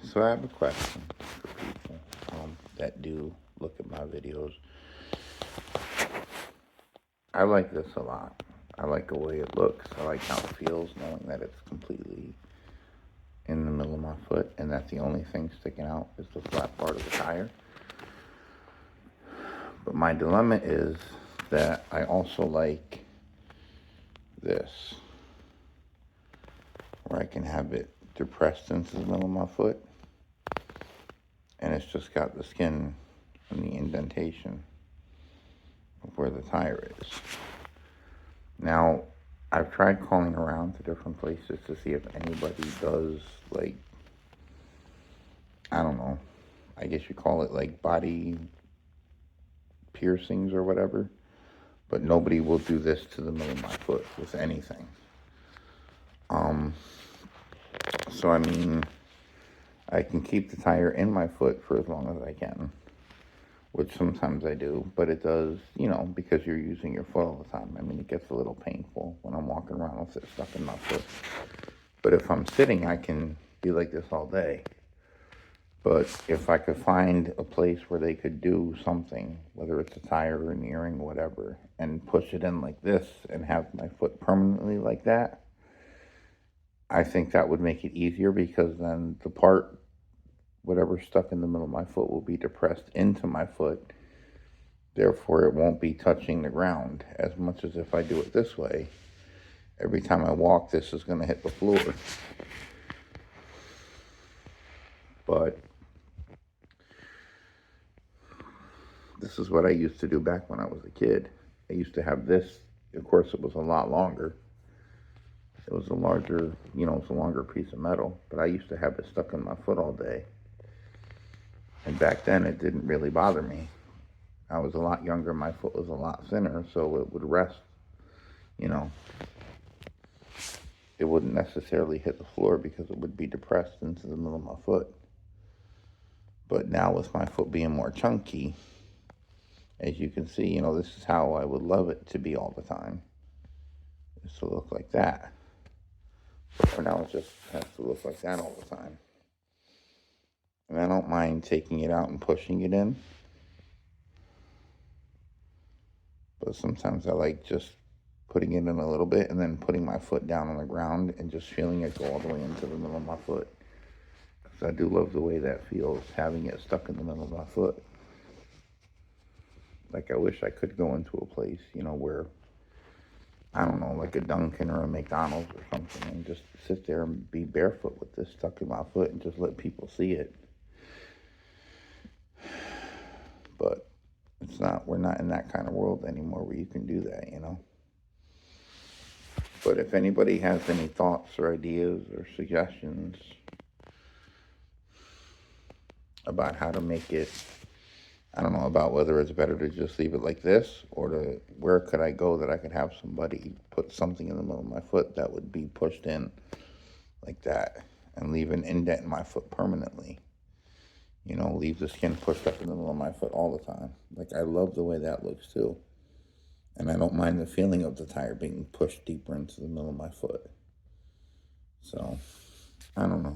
So I have a question for people that do look at my videos. I like this a lot. I like the way it looks. I like how it feels knowing that it's completely in the middle of my foot and that the only thing sticking out is the flat part of the tire. But my dilemma is that I also like this, where I can have it depressed into the middle of my foot and it's just got the skin and the indentation of where the tire is. Now, I've tried calling around to different places to see if anybody does, like, I don't know, I guess you call it like body piercings or whatever, but nobody will do this to the middle of my foot with anything. So I mean, I can keep the tire in my foot for as long as I can, which sometimes I do, but it does, because you're using your foot all the time. I mean, it gets a little painful when I'm walking around with it stuck in my foot. But if I'm sitting, I can be like this all day. But if I could find a place where they could do something, whether it's a tire or an earring or whatever, and push it in like this and have my foot permanently like that, I think that would make it easier because then the part, whatever's stuck in the middle of my foot, will be depressed into my foot. Therefore, it won't be touching the ground as much as if I do it this way. Every time I walk, this is going to hit the floor. But this is what I used to do back when I was a kid. I used to have this. Of course, it was a lot longer. It was a larger, it's a longer piece of metal. But I used to have it stuck in my foot all day. And back then, it didn't really bother me. I was a lot younger. My foot was a lot thinner, so it would rest, It wouldn't necessarily hit the floor because it would be depressed into the middle of my foot. But now with my foot being more chunky, as you can see, this is how I would love it to be all the time. Is to look like that. But for now, it just has to look like that all the time. And I don't mind taking it out and pushing it in. But sometimes I like just putting it in a little bit and then putting my foot down on the ground and just feeling it go all the way into the middle of my foot. Because I do love the way that feels, having it stuck in the middle of my foot. Like, I wish I could go into a place, where, I don't know, like a Dunkin' or a McDonald's or something, and just sit there and be barefoot with this stuck in my foot and just let people see it. But we're not in that kind of world anymore where you can do that, But if anybody has any thoughts or ideas or suggestions about how to make it, I don't know, about whether it's better to just leave it like this or where could I go that I could have somebody put something in the middle of my foot that would be pushed in like that and leave an indent in my foot permanently. Leave the skin pushed up in the middle of my foot all the time. Like, I love the way that looks too. And I don't mind the feeling of the tire being pushed deeper into the middle of my foot. So, I don't know.